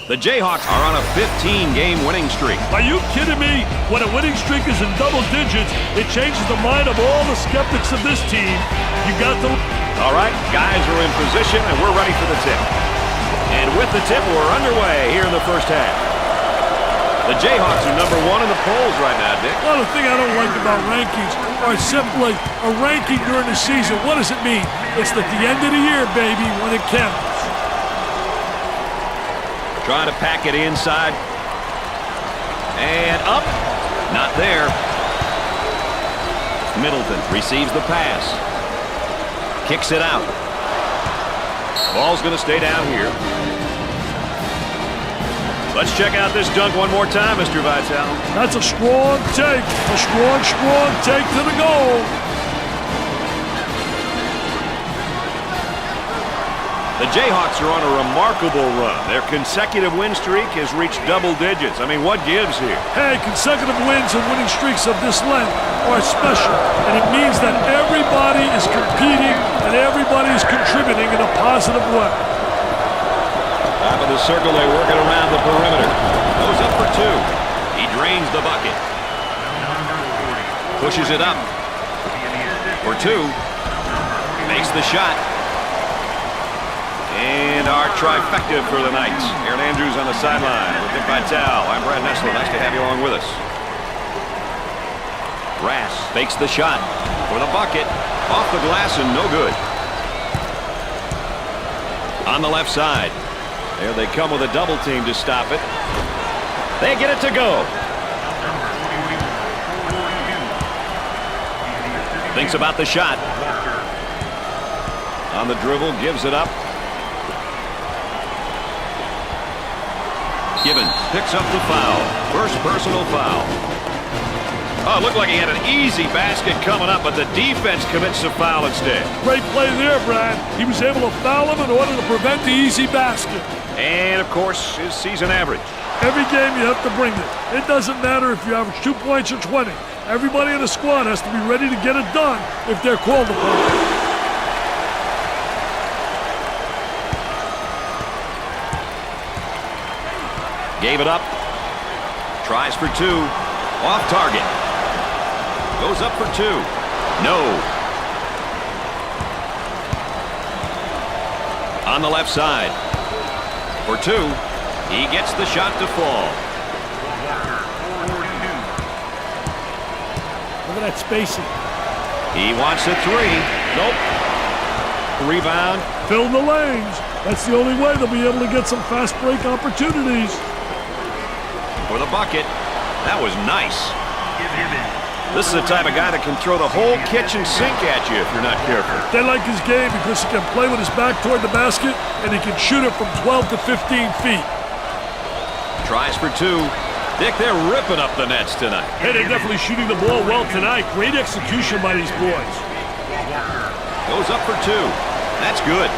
The Jayhawks are on a 15-game winning streak. Are you kidding me? When a winning streak is in double digits, it changes the mind of all the skeptics of this team. You got to... All right, guys are in position, and we're ready for the tip. And with the tip, we're underway here in the first half. The Jayhawks are number 1 in the polls right now, Dick. Well, the thing I don't like about rankings are simply a ranking during the season. What does it mean? It's at the end of the year, baby, when it counts. Trying to pack it inside. And up. Not there. Middleton receives the pass. Kicks it out. Ball's going to stay down here. Let's check out this dunk one more time, Mr. Vitale. That's a strong take. A strong, strong take to the goal. The Jayhawks are on a remarkable run. Their consecutive win streak has reached double digits. I mean, what gives here? Hey, consecutive wins and winning streaks of this length are special, and it means that everybody is competing and everybody is contributing in a positive way. Top of the circle, they work it around the perimeter. Goes up for 2. He drains the bucket. Pushes it up for 2. Makes the shot. And our trifecta for the night. Aaron Andrews on the sideline with Dick Vitale. I'm Brad Nessler. Nice to have you along with us. Rass fakes the shot for the bucket. Off the glass and no good. On the left side. There they come with a double team to stop it. They get it to go. Thinks about the shot. On the dribble, gives it up. Gibbons picks up the foul. First personal foul. Oh, it looked like he had an easy basket coming up, but the defense commits the foul instead. Great play there, Brad. He was able to foul him in order to prevent the easy basket. And, of course, his season average. Every game you have to bring it. It doesn't matter if you average 2 points or 20. Everybody in the squad has to be ready to get it done if they're called upon. Gave it up. Tries for 2. Off target. Goes up for 2. No. On the left side. For 2. He gets the shot to fall. Look at that spacing. He wants a 3. Nope. Rebound. Fill the lanes. That's the only way they'll be able to get some fast break opportunities. For the bucket. That was nice. This is the type of guy that can throw the whole kitchen sink at you if you're not careful. They like his game because he can play with his back toward the basket and he can shoot it from 12 to 15 feet. Tries for 2. Dick, they're ripping up the nets tonight. Hey, they're definitely shooting the ball well tonight. Great execution by these boys. Goes up for 2. That's good.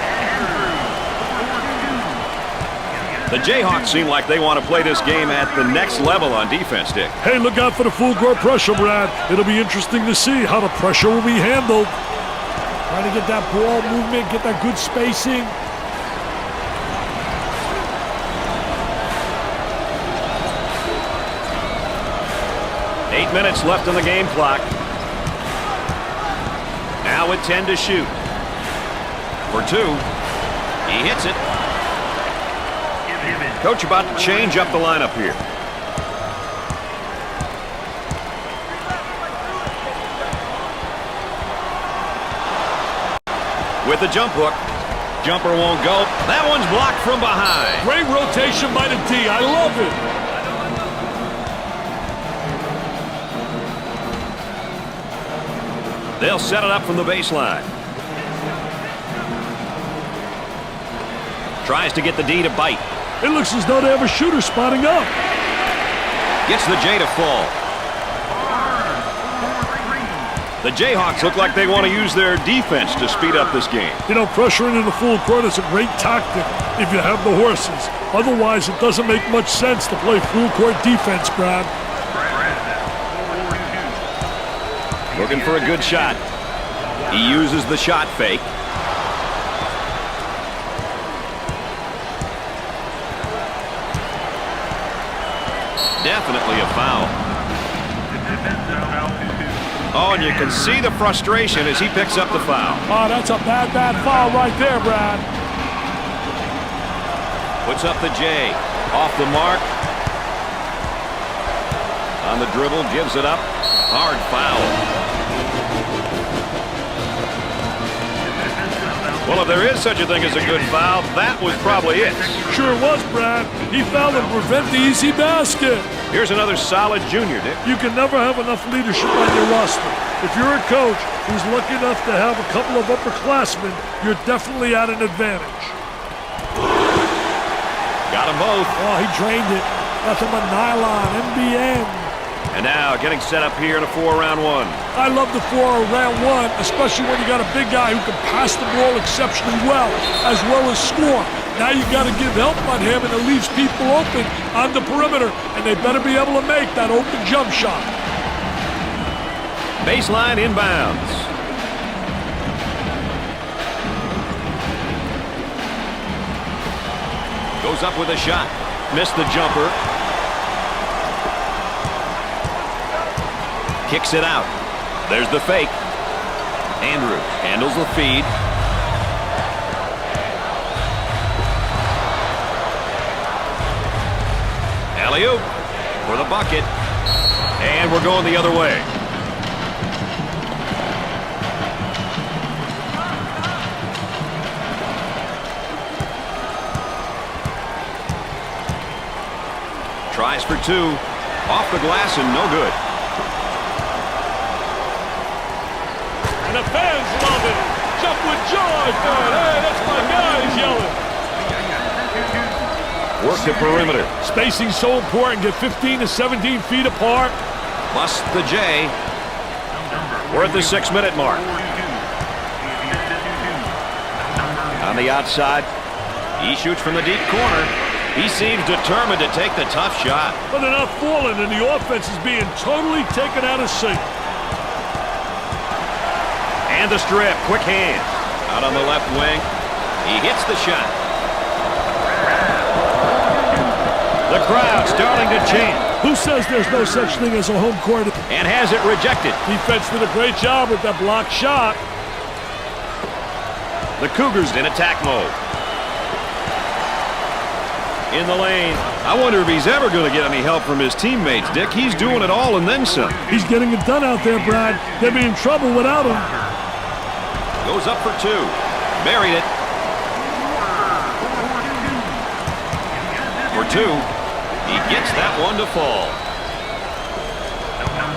The Jayhawks seem like they want to play this game at the next level on defense, Dick. Hey, look out for the full court pressure, Brad. It'll be interesting to see how the pressure will be handled. Trying to get that ball movement, get that good spacing. Eight minutes left on the game clock. Now with 10 to shoot. For 2. He hits it. Coach about to change up the lineup here. With the jump hook. Jumper won't go. That one's blocked from behind. Great rotation by the D. I love it. They'll set it up from the baseline. Tries to get the D to bite. It looks as though they have a shooter spotting up. Gets the J to fall. The Jayhawks look like they want to use their defense to speed up this game. You know, pressuring in the full court is a great tactic if you have the horses. Otherwise, it doesn't make much sense to play full court defense, Brad. Looking for a good shot. He uses the shot fake. Definitely a foul. Oh, and you can see the frustration as he picks up the foul. Oh, that's a bad foul right there, Brad. Puts up the J. Off the mark. On the dribble, gives it up. Hard foul. Well, if there is such a thing as a good foul, that was probably it. Sure was, Brad. He fouled to prevent the easy basket. Here's another solid junior, Dick. You can never have enough leadership on your roster. If you're a coach who's lucky enough to have a couple of upperclassmen, you're definitely at an advantage. Got them both. Oh, he drained it. Got them a nylon, NBN. And now getting set up here in a 4-round one. I love the 4-round one, especially when you got a big guy who can pass the ball exceptionally well as score. Now you got to give help on him, and it leaves people open on the perimeter, and they better be able to make that open jump shot. Baseline inbounds. Goes up with a shot. Missed the jumper. Kicks it out. There's the fake. Andrews handles the feed. Alley-oop for the bucket. And we're going the other way. Tries for two. Off the glass and no good. And the fans love it. Jump with joy, fan. Hey, that's my guys yelling. Work the perimeter. Spacing's so important. Get 15 to 17 feet apart. Bust the J. We're at the 6-minute mark. On the outside. He shoots from the deep corner. He seems determined to take the tough shot. But they're not falling, and the offense is being totally taken out of sync. And the strip. Quick hand. Out on the left wing. He hits the shot. The crowd starting to chant. Who says there's no such thing as a home court? And has it rejected. Defense did a great job with that blocked shot. The Cougars in attack mode. In the lane. I wonder if he's ever going to get any help from his teammates, Dick. He's doing it all and then some. He's getting it done out there, Brad. They'll be in trouble without him. Goes up for two. Buried it. For two. He gets that one to fall.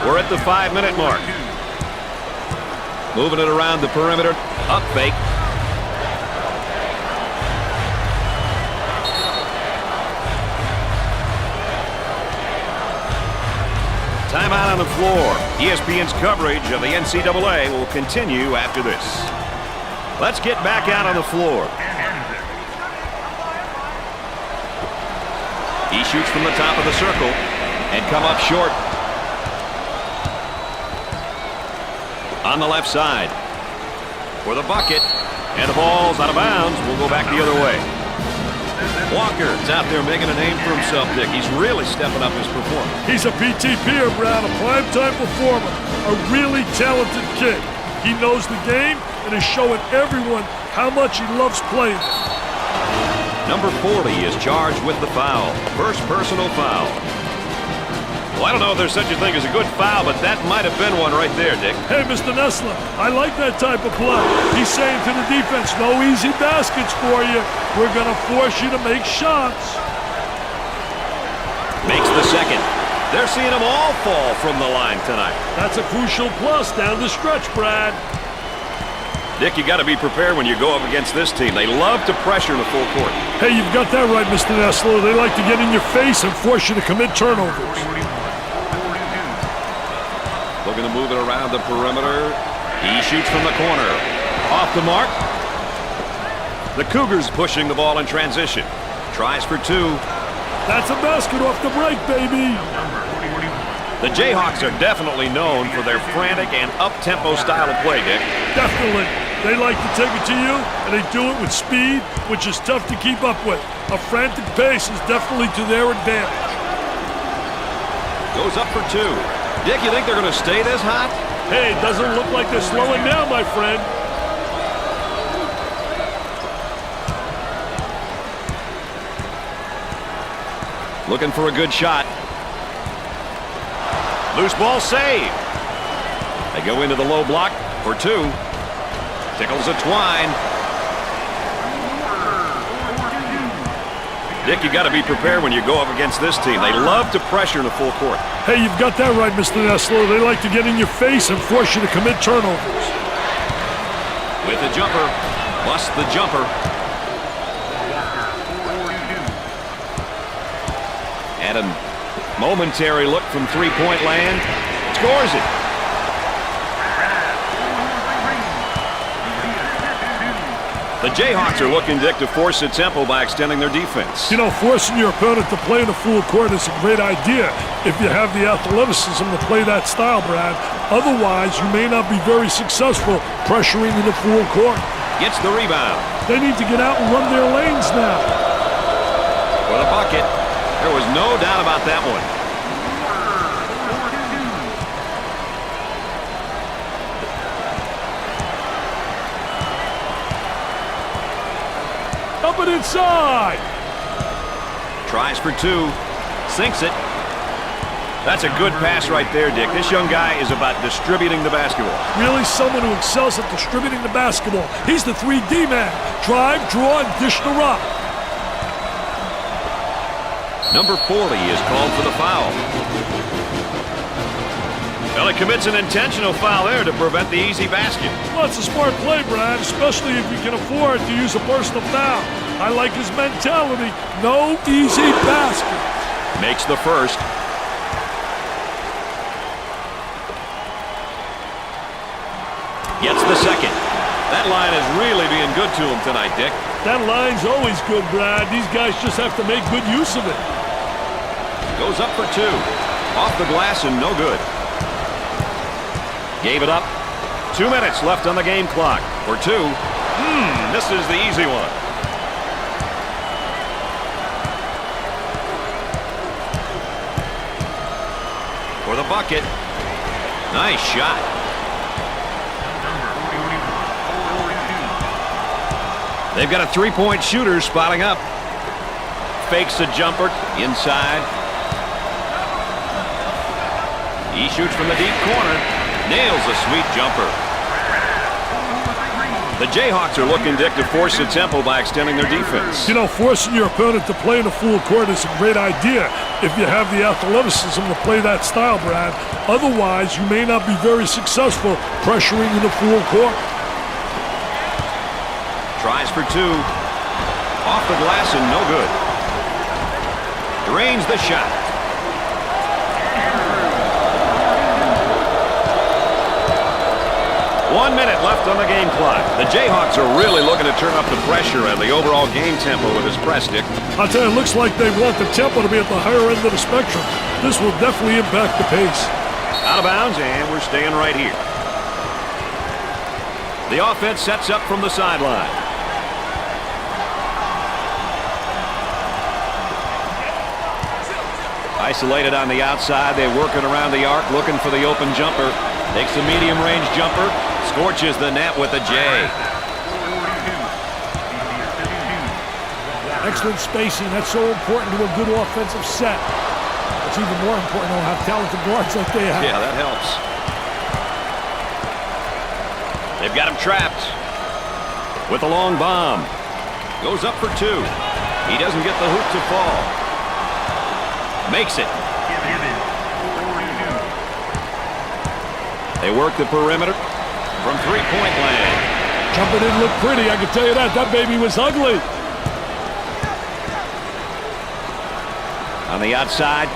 We're at the 5-minute mark. Moving it around the perimeter. Up fake. Timeout on the floor. ESPN's coverage of the NCAA will continue after this. Let's get back out on the floor. He shoots from the top of the circle and come up short. On the left side for the bucket, and the ball's out of bounds. We'll go back the other way. Walker's out there making a name for himself, Dick. He's really stepping up his performance. He's a PTPer, Brad, a primetime performer, a really talented kid. He knows the game and is showing everyone how much he loves playing. Number 40 is charged with the foul. First personal foul. Well, I don't know if there's such a thing as a good foul, but that might have been one right there, Dick. Hey, Mr. Nessler, I like that type of play. He's saying to the defense, no easy baskets for you. We're going to force you to make shots. Makes the second. They're seeing them all fall from the line tonight. That's a crucial plus down the stretch, Brad. Dick, you got to be prepared when you go up against this team. They love to pressure in the full court. Hey, you've got that right, Mr. Nessler. They like to get in your face and force you to commit turnovers. Looking to move it around the perimeter. He shoots from the corner. Off the mark. The Cougars pushing the ball in transition. Tries for two. That's a basket off the break, baby. The Jayhawks are definitely known for their frantic and up-tempo style of play, Dick. Definitely. They like to take it to you, and they do it with speed, which is tough to keep up with. A frantic pace is definitely to their advantage. Goes up for 2. Dick, you think they're going to stay this hot? Hey, it doesn't look like they're slowing down, my friend. Looking for a good shot. Loose ball save. They go into the low block for 2. Tickles a twine. Dick, you got to be prepared when you go up against this team. They love to pressure in the full court. Hey, you've got that right, Mr. Nestler. They like to get in your face and force you to commit turnovers. With the jumper. Busts the jumper. And a momentary look from three-point land. Scores it. The Jayhawks are looking, Dick, to force the tempo by extending their defense. You know, forcing your opponent to play in the full court is a great idea if you have the athleticism to play that style, Brad. Otherwise, you may not be very successful pressuring in the full court. Gets the rebound. They need to get out and run their lanes now. For the bucket. There was no doubt about that one. Up and inside. Tries for 2. Sinks it. That's a good pass right there, Dick. This young guy is about distributing the basketball. Really someone who excels at distributing the basketball. He's the 3D man. Drive, draw, and dish the rock. Number 40 is called for the foul. Well, he commits an intentional foul there to prevent the easy basket. Well, it's a smart play, Brad, especially if you can afford to use a personal foul. I like his mentality. No easy basket. Makes the first. Gets the second. That line is really being good to him tonight, Dick. That line's always good, Brad. These guys just have to make good use of it. Goes up for 2. Off the glass and no good. Gave it up. 2 minutes left on the game clock. For 2. This is the easy one. For the bucket. Nice shot. They've got a three-point shooter spotting up. Fakes a jumper inside. He shoots from the deep corner. Nails a sweet jumper. The Jayhawks are looking, Dick, to force the tempo by extending their defense. You know, forcing your opponent to play in the full court is a great idea if you have the athleticism to play that style, Brad. Otherwise, you may not be very successful pressuring in the full court. Tries for 2. Off the glass and no good. Drains the shot. One minute left on the game clock. The Jayhawks are really looking to turn up the pressure and the overall game tempo with this press, Dick. I'll tell you, it looks like they want the tempo to be at the higher end of the spectrum. This will definitely impact the pace. Out of bounds, and we're staying right here. The offense sets up from the sideline. Isolated on the outside. They're working around the arc, looking for the open jumper. Takes a medium-range jumper. Scorches the net with a J. Excellent spacing. That's so important to a good offensive set. It's even more important to have talented guards like they have. Yeah, that helps. They've got him trapped. With a long bomb. Goes up for 2. He doesn't get the hoop to fall. Makes it. They work the perimeter from three-point land. Jumper didn't look pretty, I can tell you that. That baby was ugly. On the outside.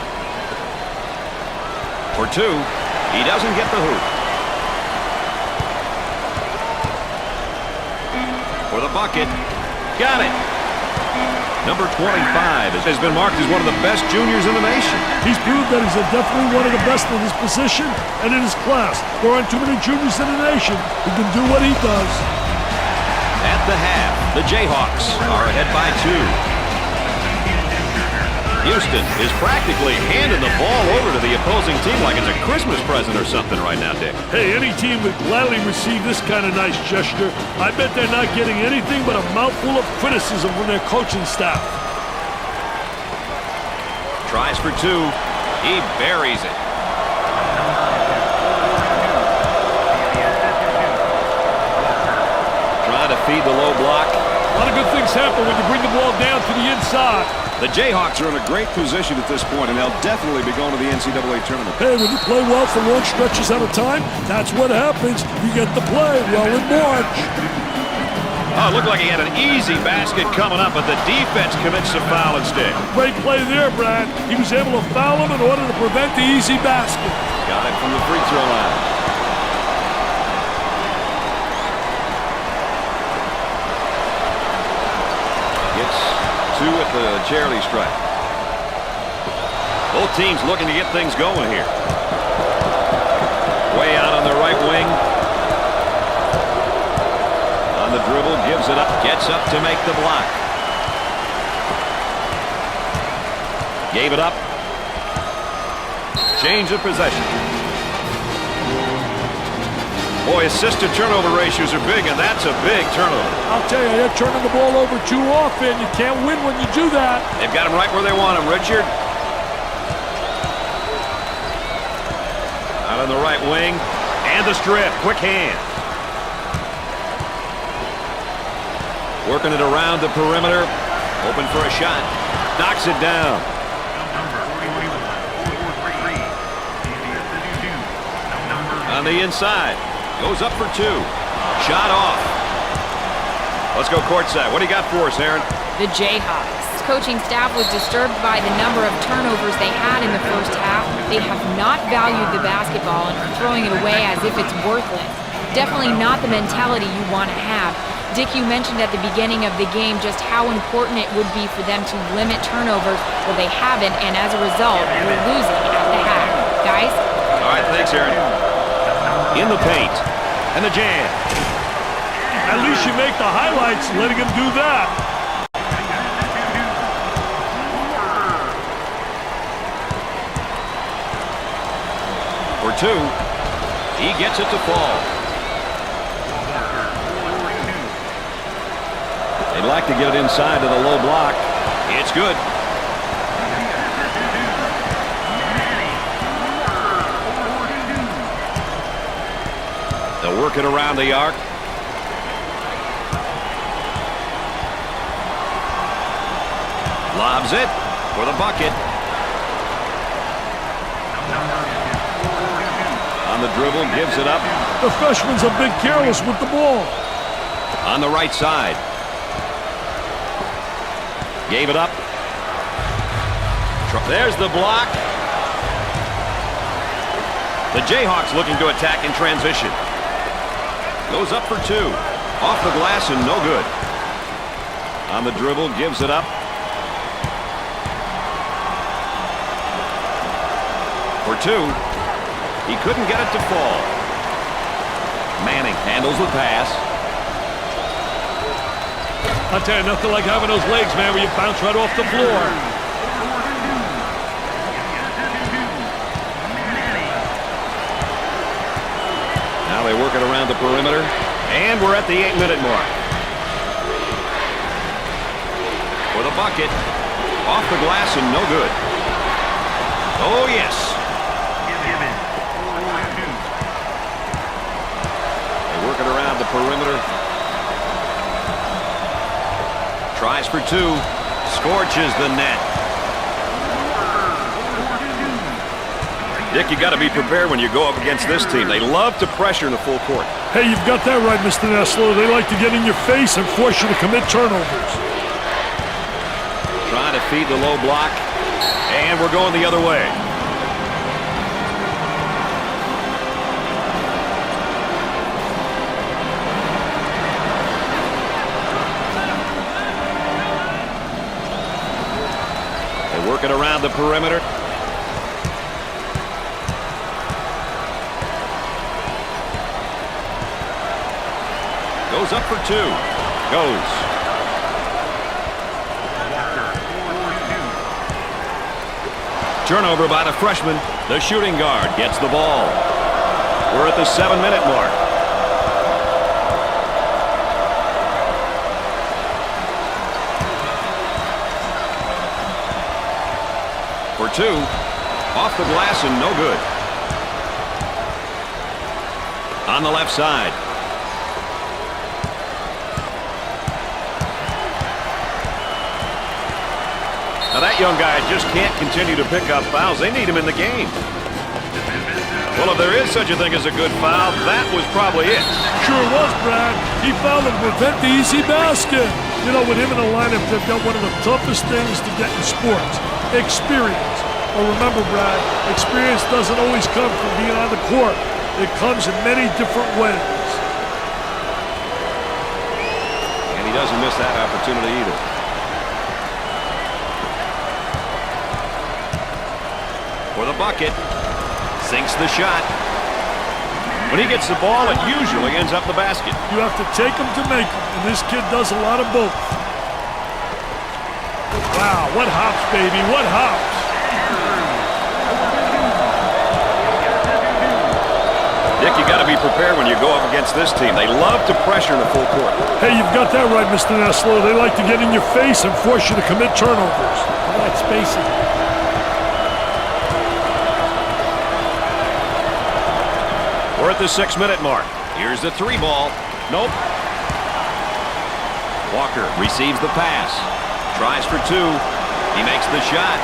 For 2. He doesn't get the hoop. For the bucket. Got it. Number 25 has been marked as one of the best juniors in the nation. He's proved that he's definitely one of the best in his position and in his class. There aren't too many juniors in the nation who can do what he does. At the half, the Jayhawks are ahead by 2. Houston is practically handing the ball over to the opposing team like it's a Christmas present or something right now, Dick. Hey, any team would gladly receive this kind of nice gesture. I bet they're not getting anything but a mouthful of criticism from their coaching staff. Tries for two. He buries it. Trying to feed the low block. A lot of good things happen when you bring the ball down to the inside. The Jayhawks are in a great position at this point, and they'll definitely be going to the NCAA tournament. Hey, when you play well for long stretches at a time, that's what happens. You get to play well in March. Oh, it looked like he had an easy basket coming up, but the defense commits a foul instead. Great play there, Brad. He was able to foul him in order to prevent the easy basket. Got it from the free throw line. Gets two at the charity stripe. Both teams looking to get things going here. Way out on the right wing. On the dribble, gives it up, gets up to make the block. Gave it up. Change of possession. Boy, assist-to-turnover ratios are big, and that's a big turnover. I'll tell you, they're turning the ball over too often. You can't win when you do that. They've got him right where they want him, Richard. Out on the right wing. And the strip. Quick hand. Working it around the perimeter. Open for a shot. Knocks it down. On the inside. Goes up for two. Shot off. Let's go courtside. What do you got for us, Aaron? The Jayhawks. Coaching staff was disturbed by the number of turnovers they had in the first half. They have not valued the basketball and are throwing it away as if it's worthless. Definitely not the mentality you want to have. Dick, you mentioned at the beginning of the game just how important it would be for them to limit turnovers. Well, they haven't, and as a result, we're losing at the half. Guys? All right, thanks, Aaron. In the paint. And the jam. At least you make the highlights letting him do that. For two. He gets it to fall. They'd like to get it inside to the low block. It's good. They'll work it around the arc. Lobs it for the bucket. On the dribble, gives it up. The freshman's a bit careless with the ball. On the right side. Gave it up. There's the block. The Jayhawks looking to attack in transition. Goes up for two. Off the glass and no good. On the dribble, gives it up. For two. He couldn't get it to fall. Manning handles the pass. I'll tell you, nothing like having those legs, man, where you bounce right off the floor. Now they work it around the perimeter. And we're at the 8-minute mark. For the bucket. Off the glass and no good. Oh, yes. They work it around the perimeter. Tries for two. Scorches the net. Dick, you got to be prepared when you go up against this team. They love to pressure in the full court. Hey, you've got that right, Mr. Nessler. They like to get in your face and force you to commit turnovers. Trying to feed the low block. And we're going the other way. They work it around the perimeter. Goes up for two. Goes. Turnover by the freshman. The shooting guard gets the ball. We're at the 7-minute mark. For two. Off the glass and no good. On the left side. Now that young guy just can't continue to pick up fouls. They need him in the game. Well, if there is such a thing as a good foul, that was probably it. Sure was, Brad. He fouled to prevent the easy basket. You know, with him in the lineup, they've got one of the toughest things to get in sports. Experience. Well, remember, Brad, experience doesn't always come from being on the court. It comes in many different ways. And he doesn't miss that opportunity either. For the bucket. Sinks the shot. When he gets the ball, it usually ends up the basket. You have to take him to make him, and this kid does a lot of both. Wow, what hops, baby, what hops. Dick, you got to be prepared when you go up against this team. They love to pressure in the full court. Hey, you've got that right, Mr. Nessler. They like to get in your face and force you to commit turnovers. Look at that spacing. We're at the 6-minute mark. Here's the 3-ball. Nope. Walker receives the pass. Tries for 2. He makes the shot.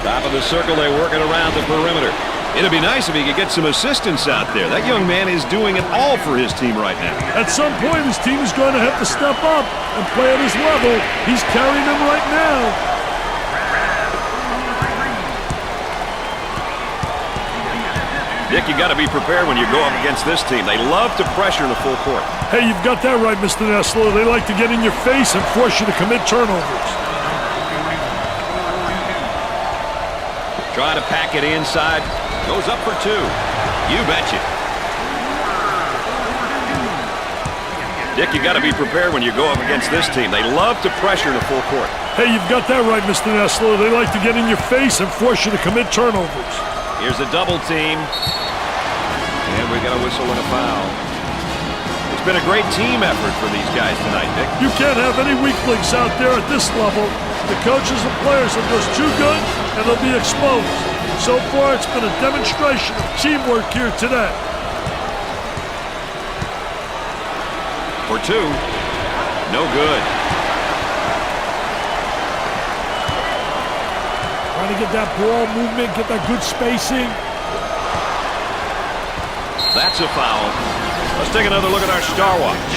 Top of the circle, they work it around the perimeter. It'd be nice if he could get some assistance out there. That young man is doing it all for his team right now. At some point, his team is going to have to step up and play at his level. He's carrying them right now. Dick, you got to be prepared when you go up against this team. They love to pressure in the full court. Hey, you've got that right, Mr. Nessler. They like to get in your face and force you to commit turnovers. Trying to pack it inside. Goes up for 2. You betcha. Dick, you got to be prepared when you go up against this team. They love to pressure in the full court. Hey, you've got that right, Mr. Nessler. They like to get in your face and force you to commit turnovers. Here's a double team. And we got a whistle and a foul. It's been a great team effort for these guys tonight, Dick. You can't have any weak links out there at this level. The coaches and players are just too good, and they'll be exposed. So far, it's been a demonstration of teamwork here today. For 2. No good. Trying to get that ball movement, get that good spacing. That's a foul. Let's take another look at our star watch.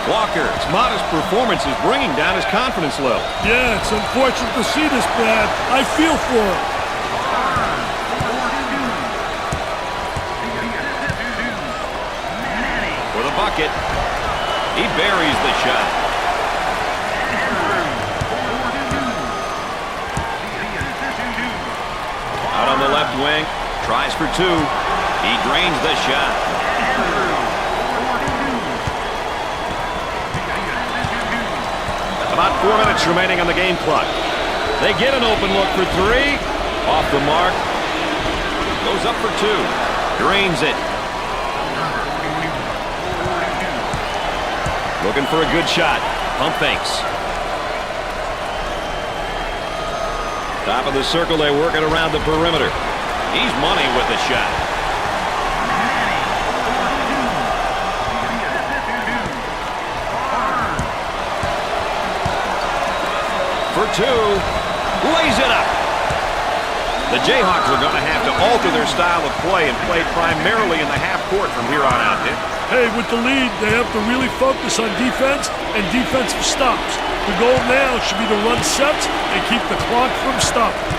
Walker's modest performance is bringing down his confidence level. Yeah, it's unfortunate to see this, Brad. I feel for him. For the bucket. He buries the shot. Out on the left wing. Tries for 2. He drains the shot. About 4 minutes remaining on the game clock. They get an open look for 3. Off the mark. Goes up for 2. Drains it. Looking for a good shot. Pump fakes. Top of the circle, they work it around the perimeter. He's money with the shot. For 2. Lays it up. The Jayhawks are going to have to alter their style of play and play primarily in the half court from here on out, Dick. Hey, with the lead, they have to really focus on defense and defensive stops. The goal now should be to run sets and keep the clock from stopping.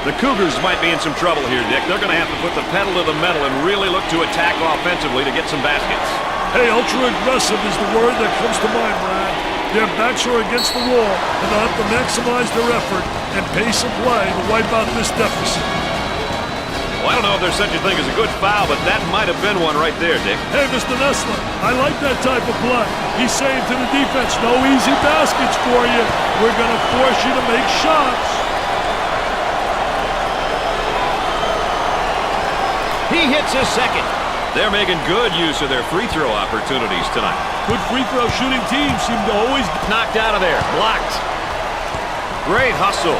The Cougars might be in some trouble here, Dick. They're going to have to put the pedal to the metal and really look to attack offensively to get some baskets. Hey, ultra-aggressive is the word that comes to mind, Brad. Their backs are against the wall, and they'll have to maximize their effort and pace of play to wipe out this deficit. Well, I don't know if there's such a thing as a good foul, but that might have been one right there, Dick. Hey, Mr. Nessler, I like that type of play. He's saying to the defense, no easy baskets for you. We're going to force you to make shots. He hits his second. They're making good use of their free throw opportunities tonight. Good free throw shooting teams seem to always get knocked out of there. Blocked. Great hustle.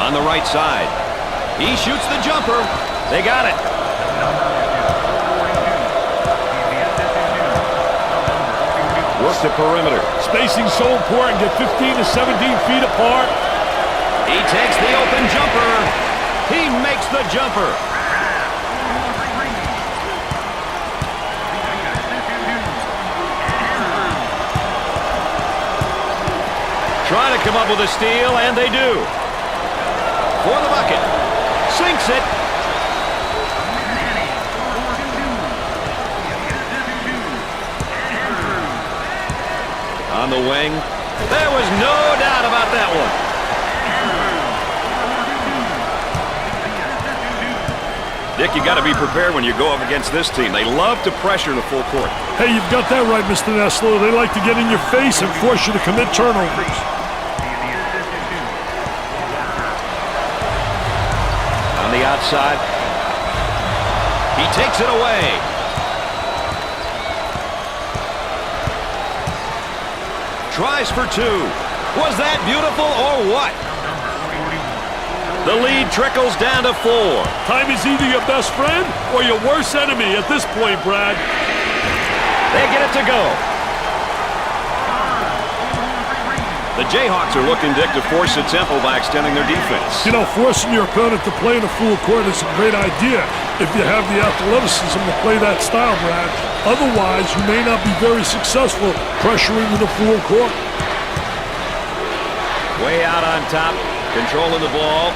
On the right side. He shoots the jumper. They got it. Work the perimeter. Spacing so important. Get 15 to 17 feet apart. He takes the open jumper. He makes the jumper. Trying to come up with a steal, and they do. For the bucket. Sinks it. On the wing. There was no doubt about that one. Dick, you got to be prepared when you go up against this team. They love to pressure the full court. Hey, you've got that right, Mr. Nessler. They like to get in your face and force you to commit turnovers. On the outside. He takes it away. Tries for two. Was that beautiful or what? The lead trickles down to 4. Time is either your best friend or your worst enemy at this point, Brad. They get it to go. The Jayhawks are looking, Dick, to force a tempo by extending their defense. You know, forcing your opponent to play in a full court is a great idea if you have the athleticism to play that style, Brad. Otherwise, you may not be very successful pressuring in the full court. Way out on top, controlling the ball.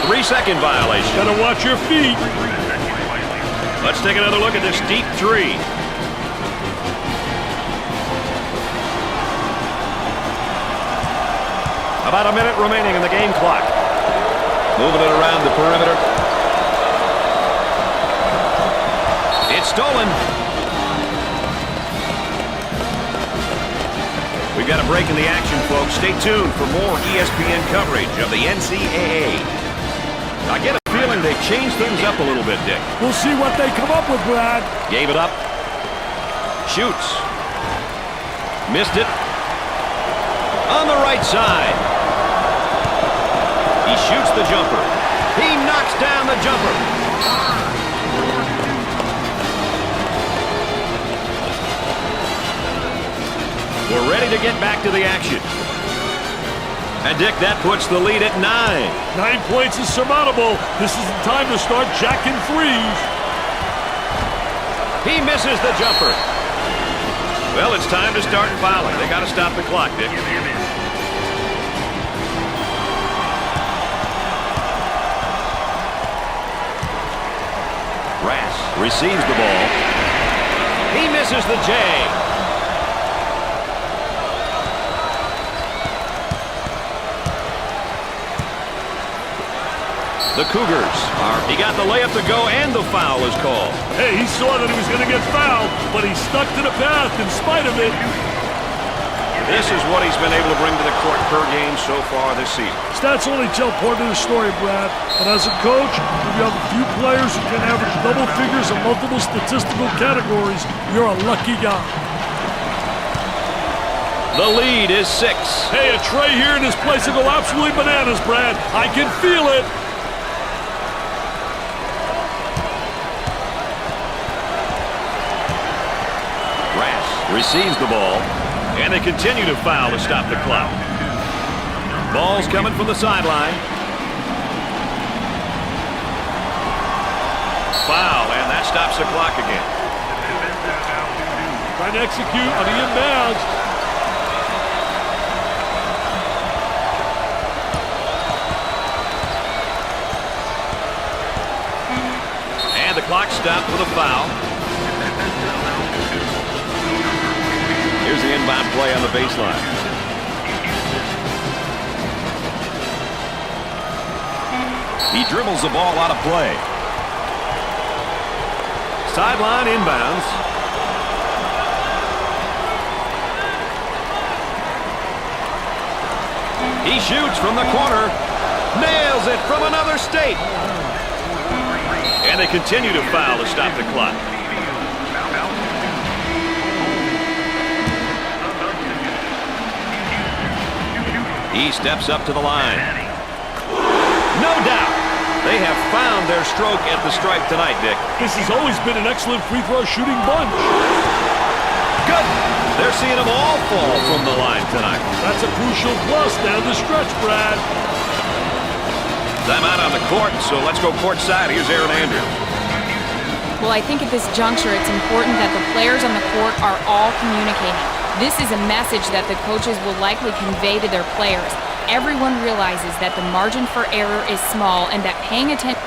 3-second violation. Gotta watch your feet. Let's take another look at this deep three. About a minute remaining in the game clock. Moving it around the perimeter. It's stolen. We've got a break in the action, folks. Stay tuned for more ESPN coverage of the NCAA. I get a feeling they've changed things up a little bit, Dick. We'll see what they come up with, Brad. Gave it up. Shoots. Missed it. On the right side. He shoots the jumper. He knocks down the jumper. We're ready to get back to the action. And, Dick, that puts the lead at 9. 9 points is surmountable. This is the time to start jacking threes. He misses the jumper. Well, it's time to start fouling. They got to stop the clock, Dick. Rass receives the ball. He misses the J. The Cougars he got the layup to go, and the foul is called. Hey, he saw that he was going to get fouled, but he stuck to the path in spite of it. This is what he's been able to bring to the court per game so far this season. Stats only tell part of the story, Brad. But as a coach, if you have a few players who can average double figures in multiple statistical categories, you're a lucky guy. The lead is 6. Hey, a tray here in this place will go absolutely bananas, Brad. I can feel it. Receives the ball, and they continue to foul to stop the clock. Ball's coming from the sideline. Foul, and that stops the clock again. Trying to execute on the inbounds. And the clock stop for the foul. Here's the inbound play on the baseline. He dribbles the ball out of play. Sideline inbounds. He shoots from the corner. Nails it from another state. And they continue to foul to stop the clock. He steps up to the line. No doubt. They have found their stroke at the stripe tonight, Dick. This has always been an excellent free throw shooting bunch. Good. They're seeing them all fall from the line tonight. That's a crucial plus down the stretch, Brad. Time out on the court, so let's go courtside. Here's Aaron Andrews. Well, I think at this juncture it's important that the players on the court are all communicating. This is a message that the coaches will likely convey to their players. Everyone realizes that the margin for error is small and that paying attention.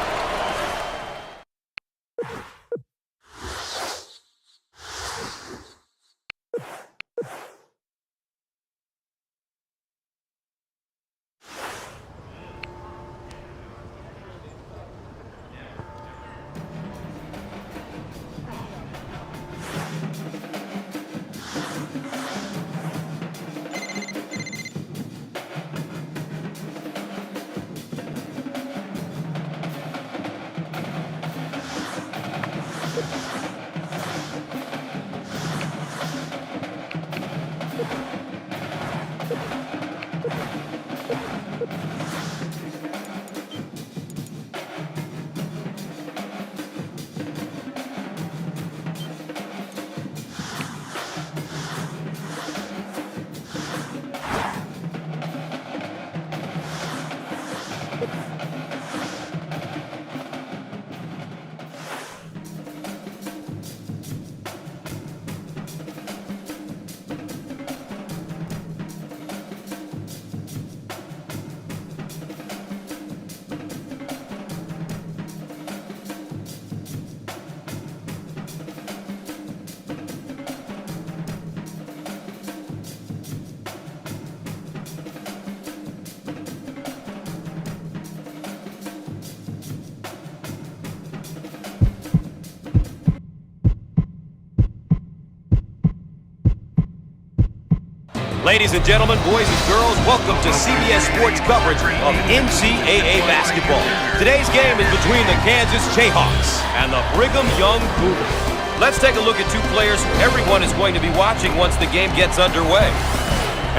Ladies and gentlemen, boys and girls, welcome to CBS Sports coverage of NCAA basketball. Today's game is between the Kansas Jayhawks and the Brigham Young Cougars. Let's take a look at two players who everyone is going to be watching once the game gets underway.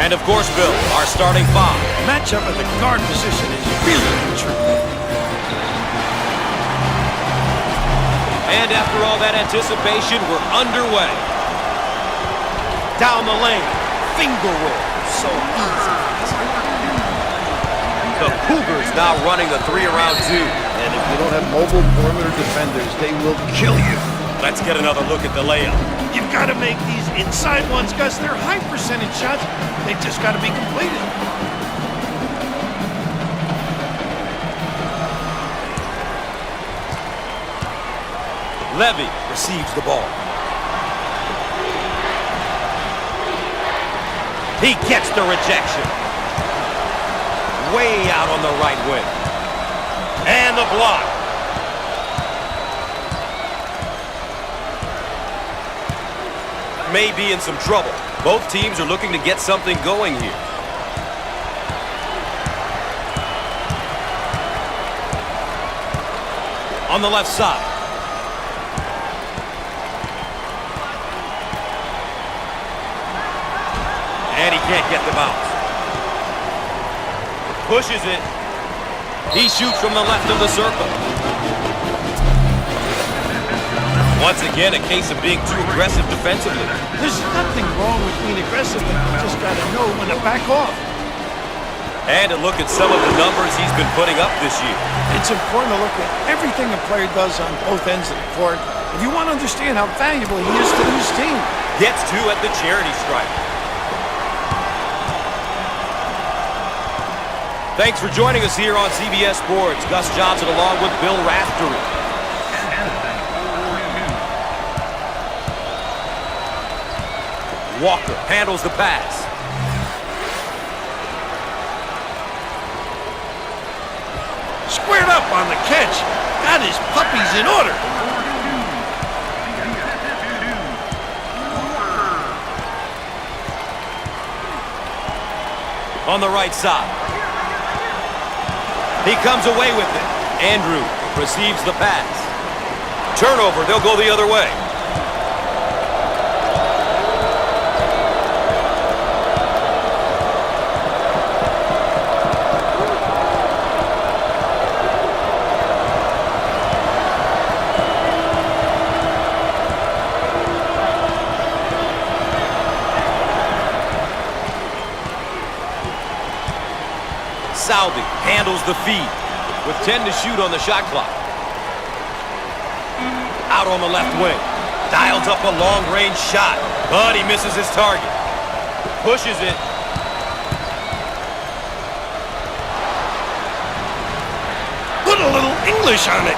And of course, Bill, our starting five. The matchup at the guard position is really intriguing. And after all that anticipation, we're underway. Down the lane. Finger roll. So easy. The Cougars now running the 3-around 2. And if you don't have mobile perimeter defenders, they will kill you. Let's get another look at the layup. You've got to make these inside ones, Gus. They're high percentage shots. They've just got to be completed. Levy receives the ball. He gets the rejection. Way out on the right wing. And the block. May be in some trouble. Both teams are looking to get something going here. On the left side. And he can't get the bounce. Pushes it. He shoots from the left of the circle. Once again, a case of being too aggressive defensively. There's nothing wrong with being aggressive. You just got to know when to back off. And to look at some of the numbers he's been putting up this year. It's important to look at everything a player does on both ends of the court if you want to understand how valuable he is to his team. Gets two at the charity stripe. Thanks for joining us here on CBS Sports. Gus Johnson along with Bill Raftery. Walker handles the pass. Squared up on the catch. Got his puppies in order. On the right side. He comes away with it. Andrew receives the pass. Turnover, they'll go the other way. Salvi handles the feed with 10 to shoot on the shot clock. Out on the left wing. Dials up a long-range shot, but he misses his target. Pushes it. Put a little English on it.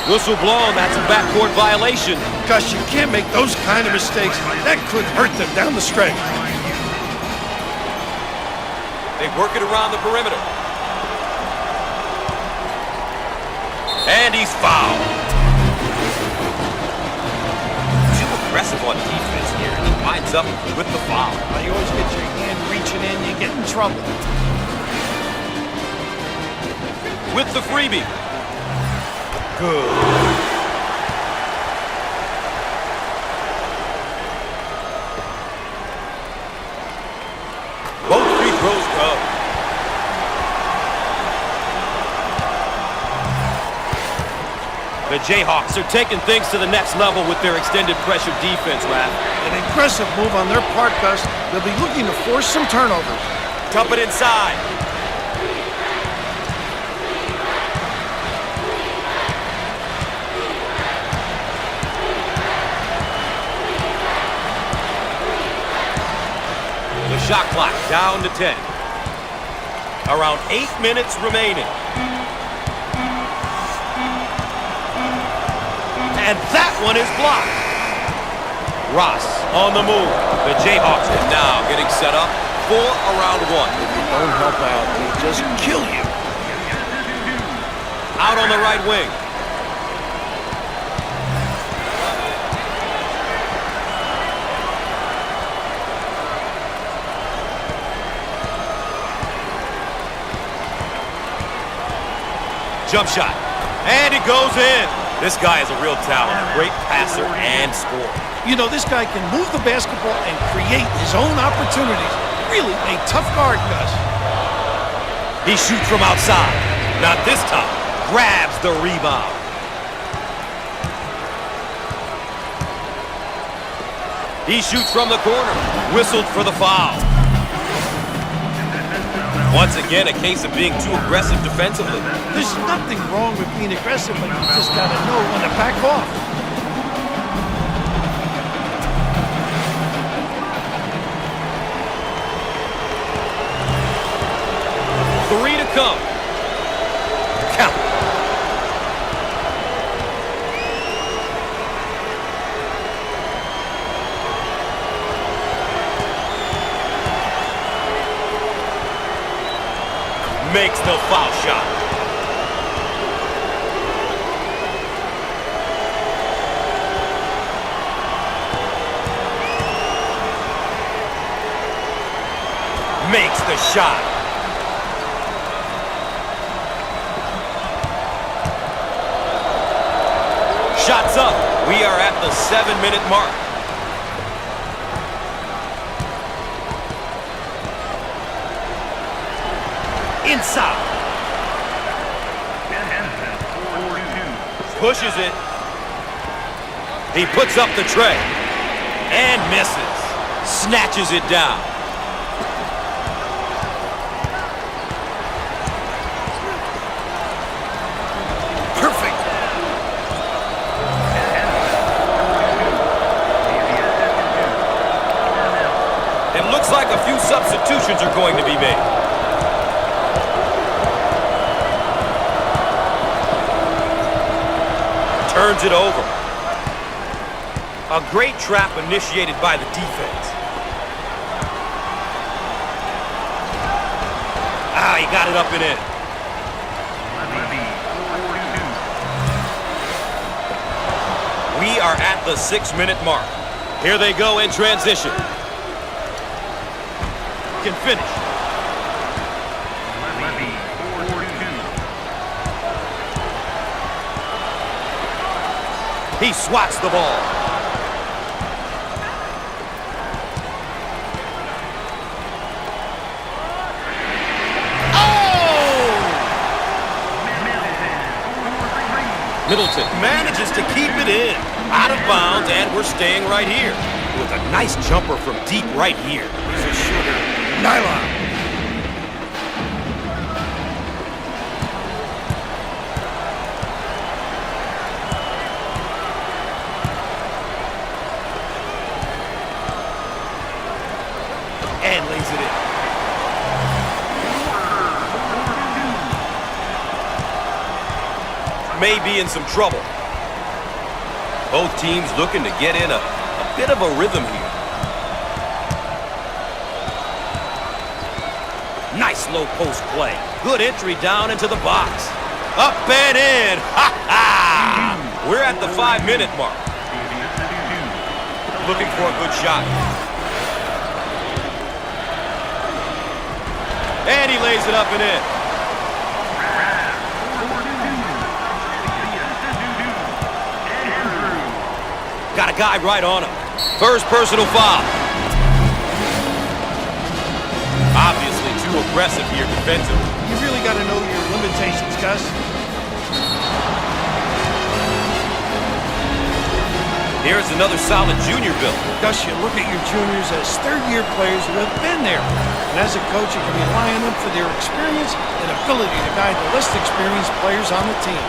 Whistle blown, that's a backcourt violation. Gus, you can't make those kind of mistakes. That could hurt them down the stretch. They work it around the perimeter. And he's fouled. Too aggressive on defense here. He winds up with the foul. Well, you always get your hand reaching in, you get in trouble. With the freebie. Good. Both free throws go. The Jayhawks are taking things to the next level with their extended pressure defense, Raph. An aggressive move on their part, Gus. They'll be looking to force some turnovers. Dump it inside. The shot clock down to 10. Around 8 minutes remaining. And that one is blocked. Ross on the move. The Jayhawks are now getting set up for a round one. If you don't help out, they'll just kill you. Out on the right wing. Jump shot. And it goes in. This guy is a real talent. Great passer and scorer. You know, this guy can move the basketball and create his own opportunities. Really a tough guard, Gus. He shoots from outside. Not this time. Grabs the rebound. He shoots from the corner. Whistled for the foul. Once again, a case of being too aggressive defensively. There's nothing wrong with being aggressive, but you just gotta know when to back off. Three to come. Count. Makes the foul shot. Makes the shot. Shots up. We are at the 7-minute mark. Inside. Pushes it. He puts up the tray. And misses. Snatches it down. Perfect. It looks like a few substitutions are going to be made. Turns it over. A great trap initiated by the defense. Ah, he got it up and in. We are at the 6-minute mark. Here they go in transition. Can finish. He swats the ball. Oh! Middleton manages to keep it in. Out of bounds, and we're staying right here. With a nice jumper from deep right here. He's a shooter. Nylon. And lays it in. May be in some trouble. Both teams looking to get in a bit of a rhythm here. Nice low post play. Good entry down into the box. Up and in. Ha ha! We're at the 5-minute mark. Looking for a good shot. And he lays it up and in. Got a guy right on him. First personal foul. Obviously too aggressive here defensively. You really got to know your limitations, Gus. Here's another solid junior build. Gus, you look at your juniors as third-year players who have been there. And as a coach, you can rely on them for their experience and ability to guide the less experienced players on the team.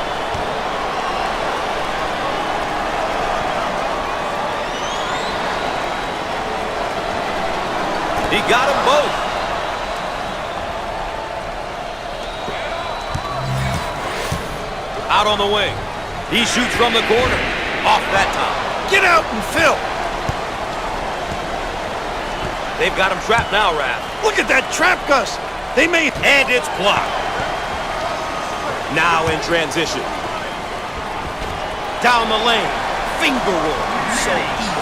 He got them both. Out on the wing. He shoots from the corner. Off that time. Get out and fill. They've got him trapped now, Raph. Look at that trap, Gus. They made... And it's blocked. Now in transition. Down the lane. Finger roll. So easy.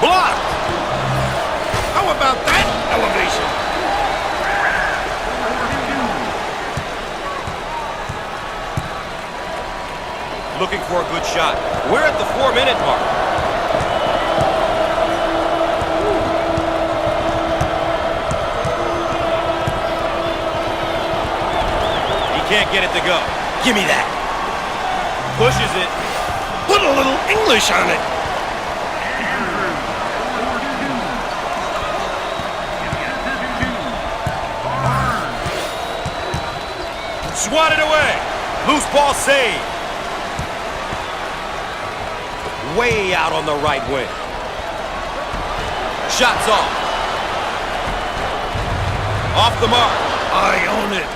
Blocked. How about that elevation? Looking for a good shot. We're at the 4-minute mark. He can't get it to go. Give me that. Pushes it. Put a little English on it. Swatted away. Loose ball saved. Way out on the right wing. Shots off. Off the mark. I own it.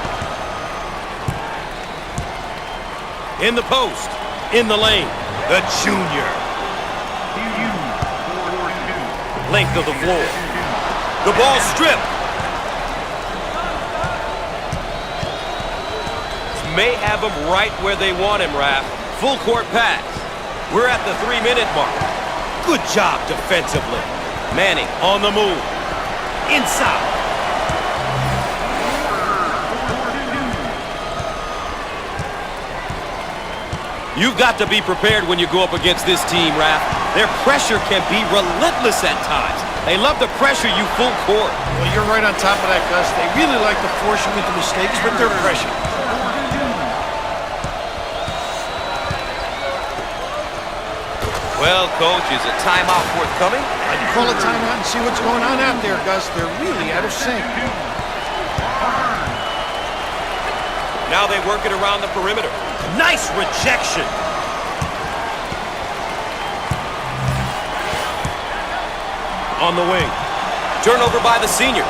In the post. In the lane. The junior. Length of the floor. The ball stripped. May have him right where they want him, Raph. Full court pass. We're at the 3-minute mark. Good job defensively. Manning on the move. Inside. You've got to be prepared when you go up against this team, Raph. Their pressure can be relentless at times. They love to pressure you full court. Well, you're right on top of that, Gus. They really like to force you into mistakes with their pressure. Well, Coach, is a timeout forthcoming? I'd call a timeout and see what's going on out there, Gus. They're really out of sync. Now they work it around the perimeter. Nice rejection. On the wing. Turnover by the senior.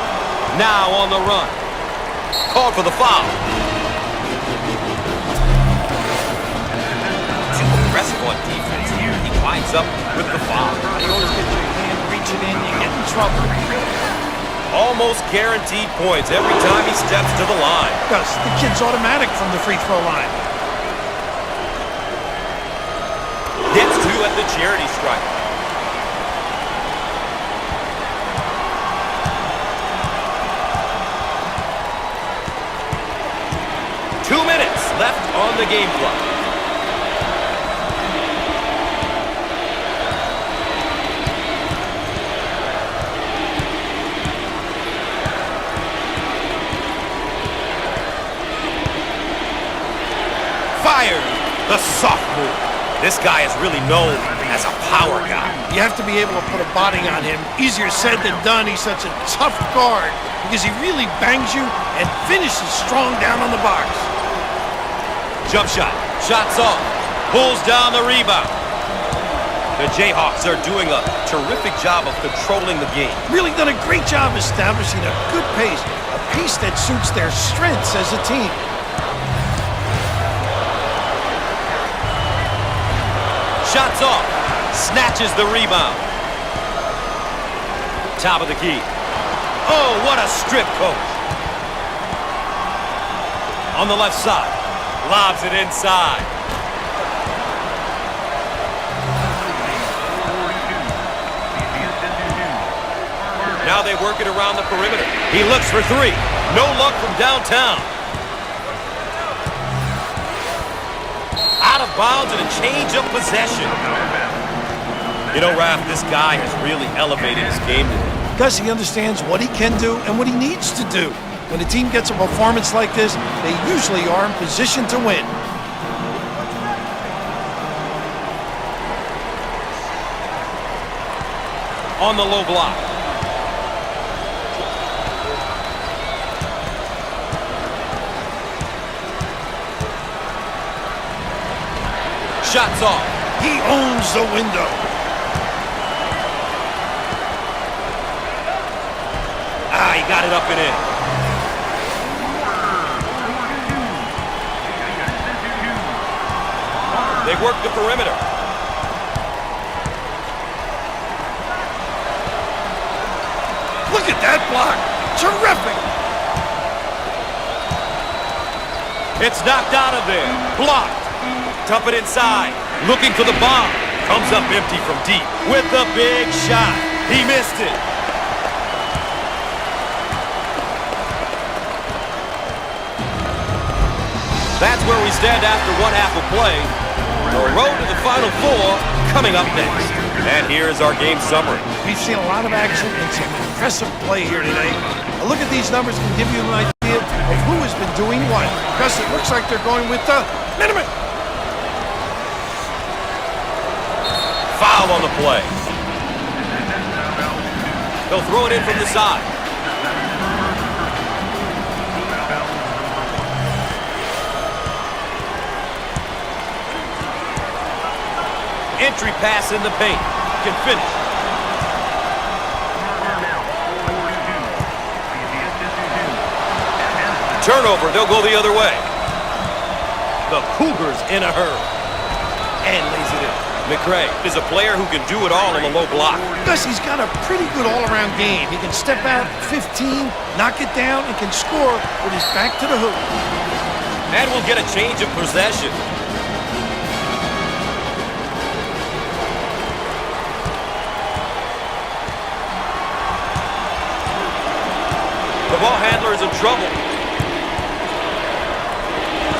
Now on the run. Called for the foul. things up with the foul. You always get your hand reaching in, you get in trouble. Almost guaranteed points every time he steps to the line. Gus, the kid's automatic from the free throw line. Hits two at the charity stripe. Left on the game clock. Fired the sophomore. This guy is really known as a power guy. You have to be able to put a body on him. Easier said than done. He's such a tough guard because he really bangs you and finishes strong down on the box. Jump shot. Shots off. Pulls down the rebound. The Jayhawks are doing a terrific job of controlling the game. Really done a great job establishing a good pace. A pace that suits their strengths as a team. Shots off. Snatches the rebound. Top of the key. Oh, what a strip coach. On the left side. Lobs it inside. Now they work it around the perimeter. He looks for three. No luck from downtown. Out of bounds and a change of possession. You know, Raph, this guy has really elevated his game today. Gus, he understands what he can do and what he needs to do. When a team gets a performance like this, they usually are in position to win. On the low block. Shots off. He owns the window. He got it up and in. They work the perimeter. Look at that block. Terrific. It's knocked out of there. Blocked. Dump it inside. Looking for the bomb. Comes up empty from deep with the big shot. He missed it. That's where we stand after one half of play. The road to the Final Four coming up next. And here's our game summary. We've seen a lot of action and some impressive play here today. A look at these numbers can give you an idea of who has been doing what. Because it looks like they're going with the minimum. Foul on the play. They'll throw it in from the side. Entry pass in the paint. Can finish. Turnover. They'll go the other way. The Cougars in a hurry. And lays it in. McRae is a player who can do it all on the low block. Gus, he's got a pretty good all-around game. He can step out 15, knock it down, and can score with his back to the hoop. And we'll get a change of possession. The ball handler is in trouble.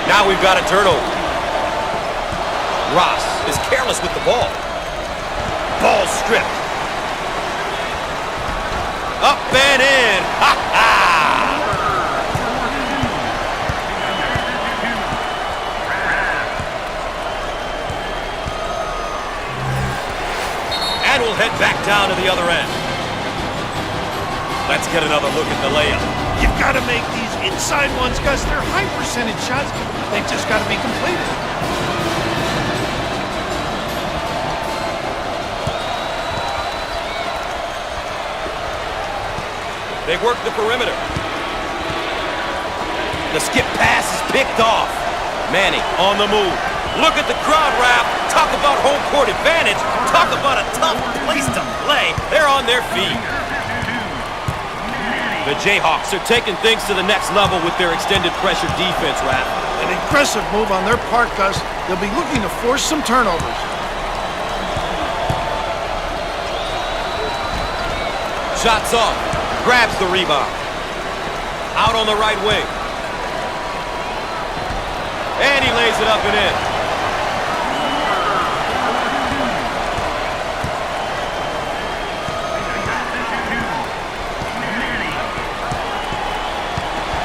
Now we've got a turnover. Ross is careless with the ball. Ball stripped. Up and in. Ha ha! And we'll head back down to the other end. Let's get another look at the layup. You've got to make these inside ones, Gus. They're high percentage shots. They've just got to be completed. They work the perimeter. The skip pass is picked off. Manning on the move. Look at the crowd, Rap. Talk about home court advantage. Talk about a tough place to play. They're on their feet. The Jayhawks are taking things to the next level with their extended pressure defense, Rap. An aggressive move on their part, Gus. They'll be looking to force some turnovers. Shots off. Grabs the rebound. Out on the right wing. And he lays it up and in.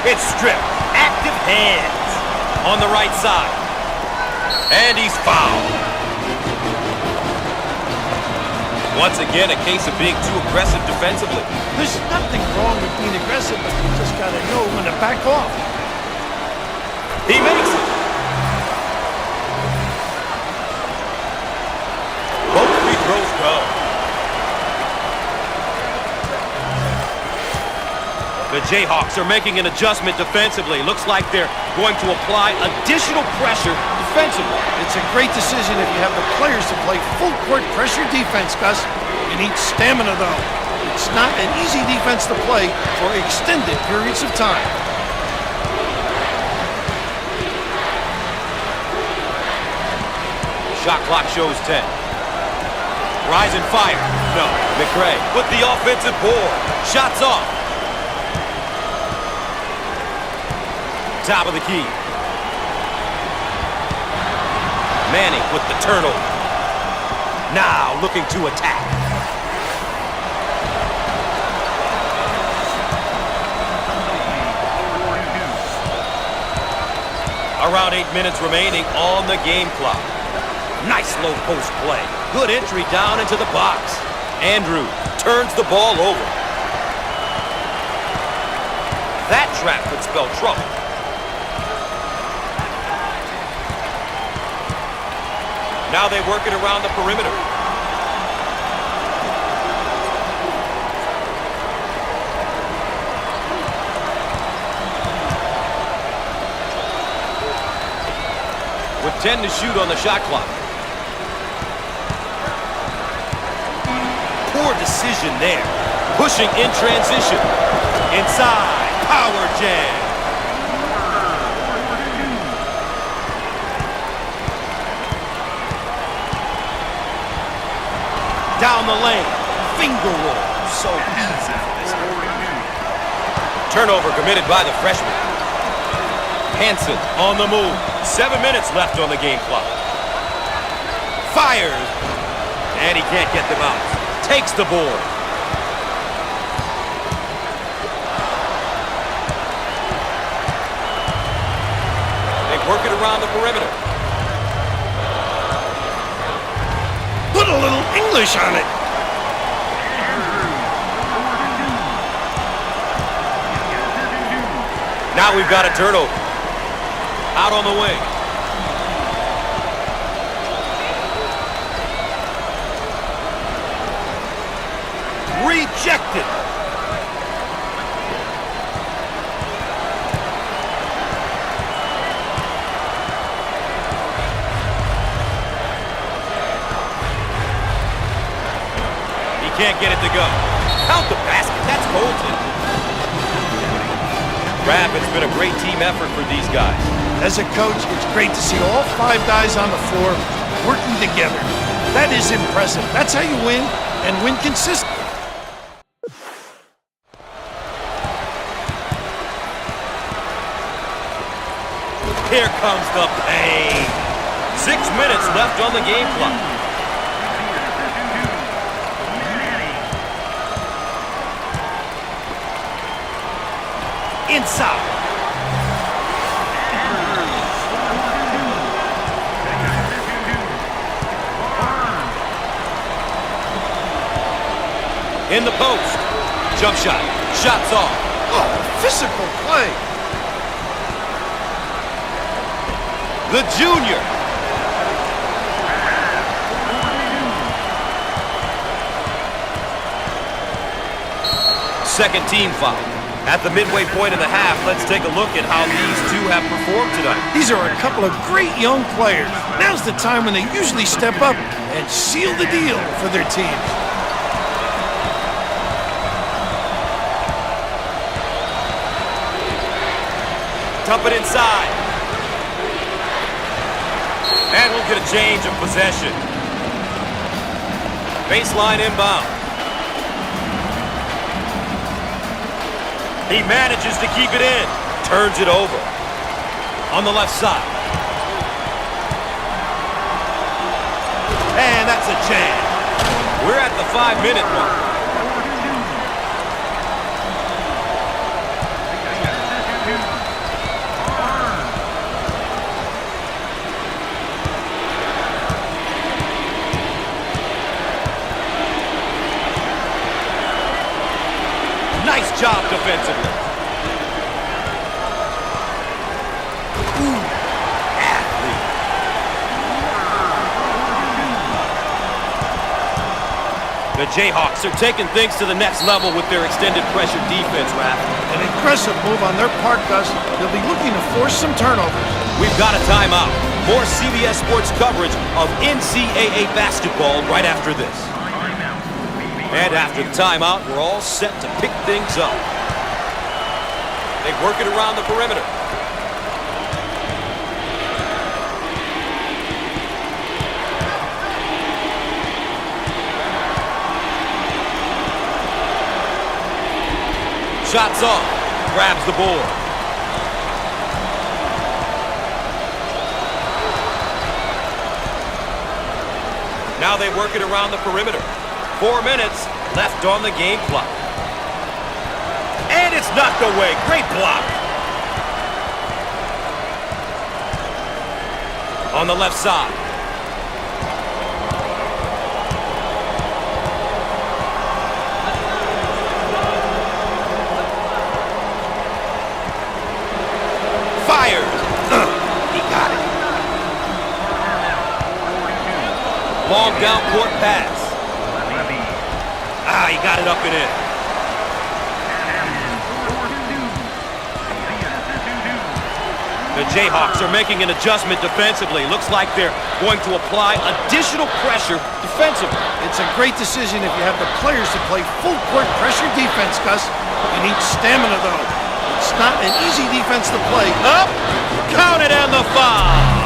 It's stripped. Active hands. On the right side. And he's fouled. Once again, a case of being too aggressive defensively. There's nothing wrong with being aggressive, but you just got to know when to back off. He makes it. Both free throws go. The Jayhawks are making an adjustment defensively. Looks like they're going to apply additional pressure defensively. It's a great decision if you have the players to play full court pressure defense, Gus. You need stamina, though. It's not an easy defense to play for extended periods of time. Shot clock shows 10. Rise and fire. No. McRae with the offensive board. Shots off. Top of the key. Manning with the turnover. Now looking to attack. Around 8 minutes remaining on the game clock. Nice low post play. Good entry down into the box. Andrew turns the ball over. That trap could spell trouble. Now they work it around the perimeter. With 10 to shoot on the shot clock. Poor decision there. Pushing in transition. Inside. Power jam. Down the lane. Finger roll. So easy for this guy. Turnover committed by the freshman. Hansen on the move. 7 minutes left on the game clock. Fires. And he can't get them out. Takes the board. They work it around the perimeter. Put a little English on it. Now we've got a turnover. Out on the wing. Rejected. He can't get it to go. Count the basket. That's golden. Rap, it's been a great team effort for these guys. As a coach, it's great to see all 5 guys on the floor working together. That is impressive. That's how you win, and win consistently. Here comes the pain. 6 minutes left on the game clock. Inside. In the post. Jump shot. Shots off. Oh, physical play. The junior. Second team foul. At the midway point of the half, let's take a look at how these two have performed tonight. These are a couple of great young players. Now's the time when they usually step up and seal the deal for their teams. Dump it inside. And we'll get a change of possession. Baseline inbound. He manages to keep it in. Turns it over. On the left side. And that's a jam. We're at the 5-minute mark. Nice job defensively. Ooh, athlete. The Jayhawks are taking things to the next level with their extended pressure defense, Raph. An aggressive move on their part, Gus. They'll be looking to force some turnovers. We've got a timeout. More CBS Sports coverage of NCAA basketball right after this. And after the timeout, we're all set to pick things up. They work it around the perimeter. Shots off. Grabs the board. Now they work it around the perimeter. 4 minutes left on the game clock. And it's knocked away. Great block. On the left side. Fired. He got it. Long down court pass. He got it up and in. The Jayhawks are making an adjustment defensively. Looks like they're going to apply additional pressure defensively. It's a great decision if you have the players to play full court pressure defense, Gus. You need stamina, though. It's not an easy defense to play. Up, count it, and the foul.